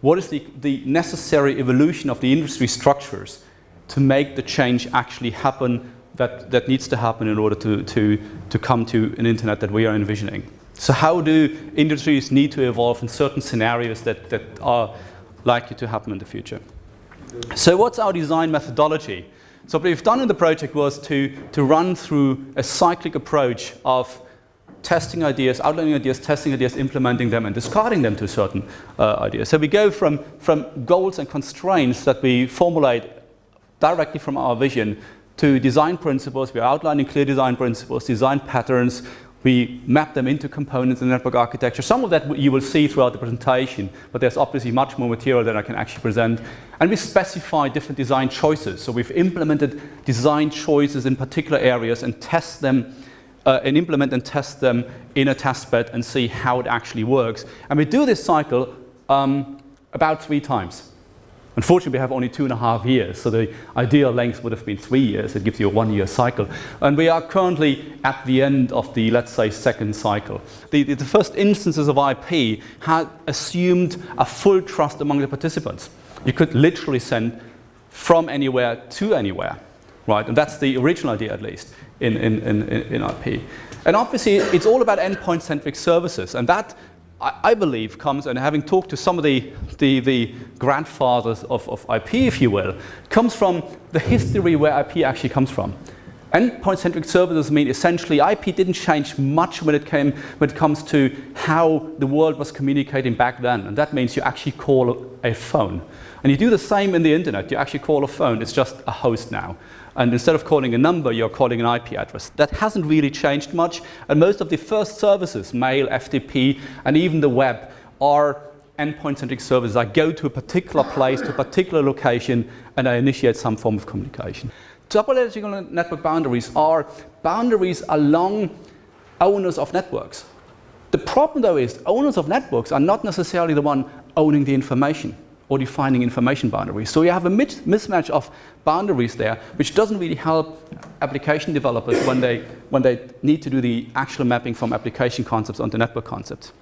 What is the necessary evolution of the industry structures to make the change actually happen that needs to happen in order to come to an internet that we are envisioning? So how do industries need to evolve in certain scenarios that are likely to happen in the future? So what's our design methodology? So what we've done in the project was to run through a cyclic approach of testing ideas, outlining ideas, testing ideas, implementing them, and discarding them to certain ideas. So we go from goals and constraints that we formulate directly from our vision to design principles. We are outlining clear design principles, design patterns. We map them into components in the network architecture. Some of that you will see throughout the presentation, but there's obviously much more material that I can actually present. And we specify different design choices. So we've implemented design choices in particular areas and test them and implement and test them in a test bed and see how it actually works. And we do this cycle about 3 times. Unfortunately, we have only 2.5 years, so the ideal length would have been 3 years. It gives you a 1-year cycle. And we are currently at the end of the, let's say, second cycle. The first instances of IP had assumed a full trust among the participants. You could literally send from anywhere to anywhere, right? And that's the original idea, at least, in IP. And obviously, it's all about endpoint-centric services, and that, I believe, comes, and having talked to some of the grandfathers of IP, if you will, comes from the history where IP actually comes from. Endpoint-centric services mean essentially IP didn't change much when it comes to how the world was communicating back then, and that means you actually call a phone. And you do the same in the internet. You actually call a phone. It's just a host now. And instead of calling a number, you're calling an IP address. That hasn't really changed much. And most of the first services, mail, FTP, and even the web, are endpoint-centric services. I go to a particular place, to a particular location, and I initiate some form of communication. Topological network boundaries are boundaries along owners of networks. The problem, though, is owners of networks are not necessarily the one owning the information or defining information boundaries. So you have a mismatch of boundaries there, which doesn't really help application developers when they need to do the actual mapping from application concepts onto network concepts.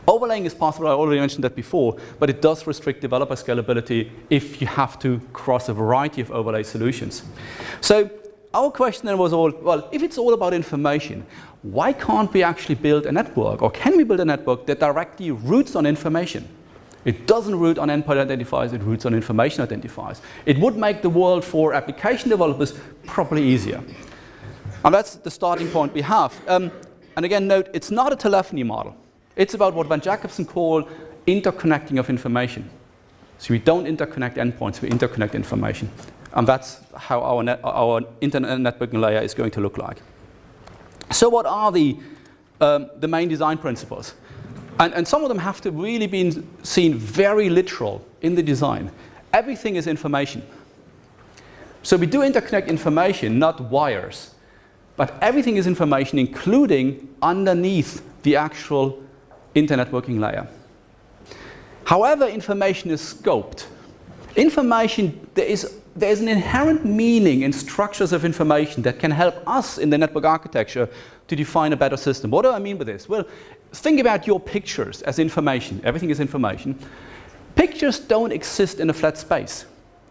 Overlaying is possible. I already mentioned that before, but it does restrict developer scalability if you have to cross a variety of overlay solutions. So our question then was well, if it's all about information, why can't we actually build a network, or can we build a network that directly routes on information? It doesn't root on endpoint identifiers, it roots on information identifiers. It would make the world for application developers probably easier. And that's the starting point we have. And again, note, it's not a telephony model. It's about what Van Jacobson called interconnecting of information. So we don't interconnect endpoints, we interconnect information. And that's how our internet networking layer is going to look like. So what are the main design principles? And some of them have to really be seen very literal in the design. Everything is information. So we do interconnect information, not wires. But everything is information, including underneath the actual internetworking layer. However, information is scoped. Information, there is an inherent meaning in structures of information that can help us in the network architecture to define a better system. What do I mean by this? Well, think about your pictures as information. Everything is information. Pictures don't exist in a flat space.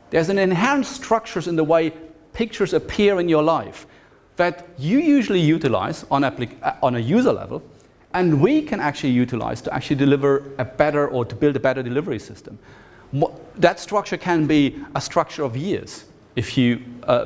There's an inherent structures in the way pictures appear in your life that you usually utilize on a user level, and we can actually utilize to actually deliver a better, or to build a better delivery system. That structure can be a structure of years. If you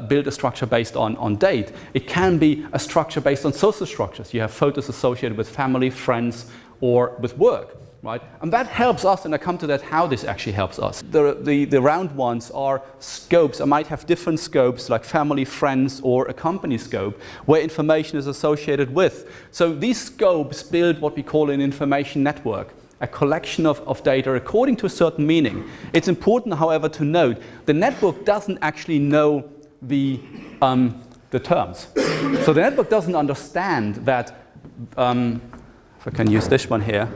build a structure based on date, it can be a structure based on social structures. You have photos associated with family, friends, or with work, right? And that helps us, and I come to that, how this actually helps us. The round ones are scopes. I might have different scopes like family, friends, or a company scope where information is associated with. So these scopes build what we call an information network, a collection of data according to a certain meaning. It's important, however, to note the network doesn't actually know the terms. So the network doesn't understand that, if I can use this one here,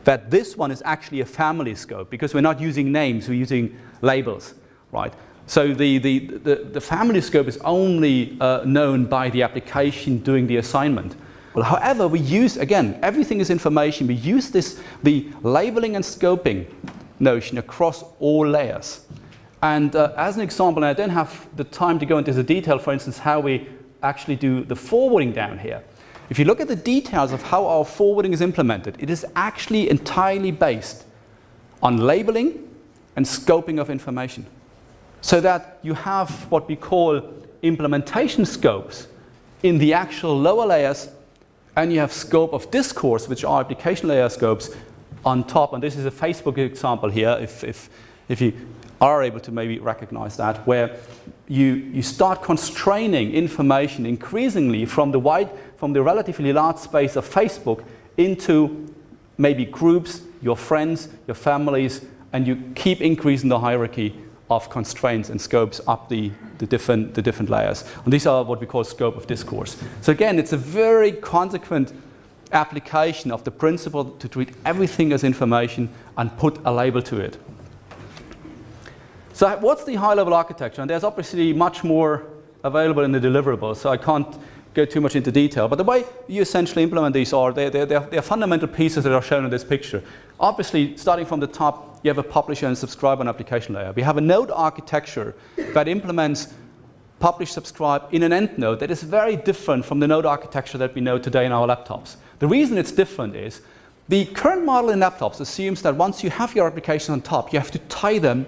that this one is actually a family scope, because we're not using names, we're using labels, right? So the family scope is only known by the application doing the assignment. Well, however, we use, again, everything is information. We use the labeling and scoping notion across all layers. And as an example, and I don't have the time to go into the detail, for instance, how we actually do the forwarding down here. If you look at the details of how our forwarding is implemented, it is actually entirely based on labeling and scoping of information. So that you have what we call implementation scopes in the actual lower layers, and you have scope of discourse, which are application layer scopes, on top. And this is a Facebook example here, if you are able to maybe recognize that, where you start constraining information increasingly from the relatively large space of Facebook into maybe groups, your friends, your families, and you keep increasing the hierarchy of constraints and scopes up the different layers. And these are what we call scope of discourse. So again, it's a very consequent application of the principle to treat everything as information and put a label to it. So what's the high-level architecture? And there's obviously much more available in the deliverables, so I can't go too much into detail. But the way you essentially implement these are, they're fundamental pieces that are shown in this picture. Obviously, starting from the top, you have a publisher and subscriber and application layer. We have a node architecture that implements publish, subscribe in an end node that is very different from the node architecture that we know today in our laptops. The reason it's different is the current model in laptops assumes that once you have your application on top, you have to tie them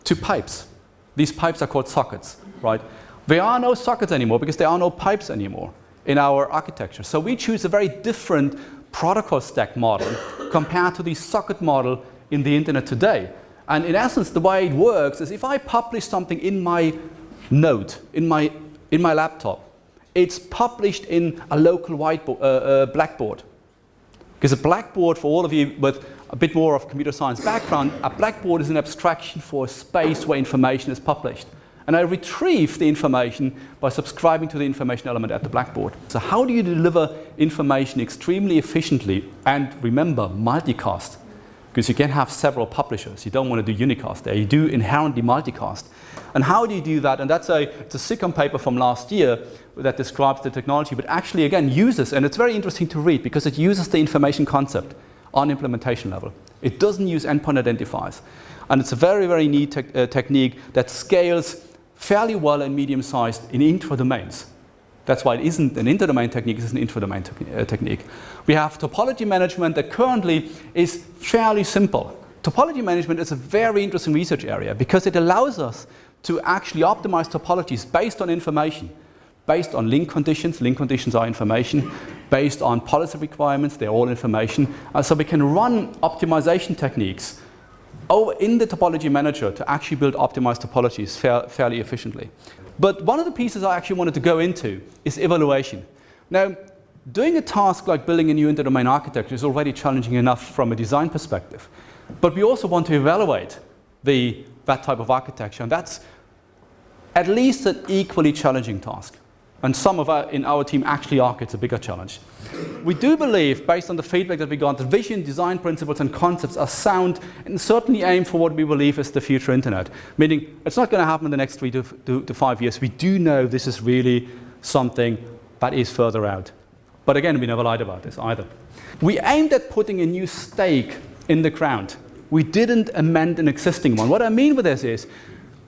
to pipes. These pipes are called sockets, right? There are no sockets anymore because there are no pipes anymore in our architecture. So we choose a very different protocol stack model compared to the socket model in the internet today. And in essence, the way it works is if I publish something in my node, in my laptop, it's published in a local whiteboard, blackboard. Because a blackboard, for all of you with a bit more of computer science background, a blackboard is an abstraction for a space where information is published. And I retrieve the information by subscribing to the information element at the blackboard. So how do you deliver information extremely efficiently and, remember, multicast? Because you can have several publishers. You don't want to do unicast there. You do inherently multicast. And how do you do that? And it's a SICOM paper from last year that describes the technology, but actually, again, uses, and it's very interesting to read because it uses the information concept on implementation level. It doesn't use endpoint identifiers. And it's a very, very neat technique that scales fairly well and medium-sized in intra-domains. That's why it isn't an interdomain technique, it's an intra-domain technique. We have topology management that currently is fairly simple. Topology management is a very interesting research area because it allows us to actually optimize topologies based on information, based on link conditions. Link conditions are information. Based on policy requirements, they're all information. So we can run optimization techniques in the topology manager to actually build optimized topologies fairly efficiently. But one of the pieces I actually wanted to go into is evaluation. Now, doing a task like building a new interdomain architecture is already challenging enough from a design perspective. But we also want to evaluate that type of architecture, and that's at least an equally challenging task. And some in our team actually argue it's a bigger challenge. We do believe, based on the feedback that we got, that vision, design principles, and concepts are sound and certainly aim for what we believe is the future internet. Meaning, it's not going to happen in the next 3 to 5 years. We do know this is really something that is further out. But again, we never lied about this either. We aimed at putting a new stake in the ground. We didn't amend an existing one. What I mean with this is,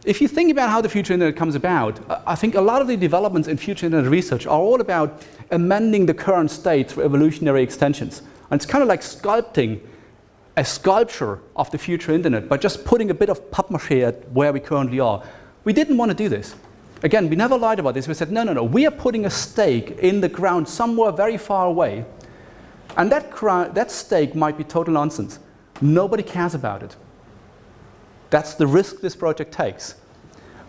if you think about how the future internet comes about, I think a lot of the developments in future internet research are all about amending the current state through evolutionary extensions. And it's kind of like sculpting a sculpture of the future internet by just putting a bit of papier-mâché at where we currently are. We didn't want to do this. Again, we never lied about this. We said, no, we are putting a stake in the ground somewhere very far away. And that stake might be total nonsense. Nobody cares about it. That's the risk this project takes.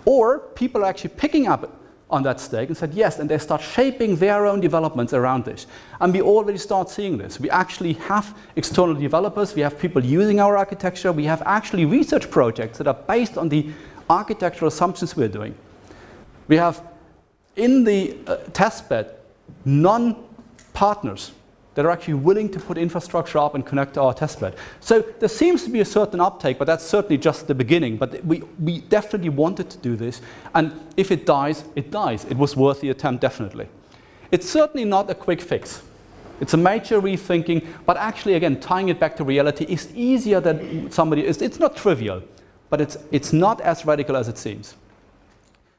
Or people are actually picking up on that stake and said yes, and they start shaping their own developments around this. And we already start seeing this. We actually have external developers, we have people using our architecture, we have actually research projects that are based on the architectural assumptions we're doing. We have in the testbed non-partners that are actually willing to put infrastructure up and connect to our testbed. So there seems to be a certain uptake, but that's certainly just the beginning. But we definitely wanted to do this. And if it dies, it dies. It was worth the attempt, definitely. It's certainly not a quick fix. It's a major rethinking, but actually, again, tying it back to reality is easier than somebody, it's not trivial, but it's not as radical as it seems.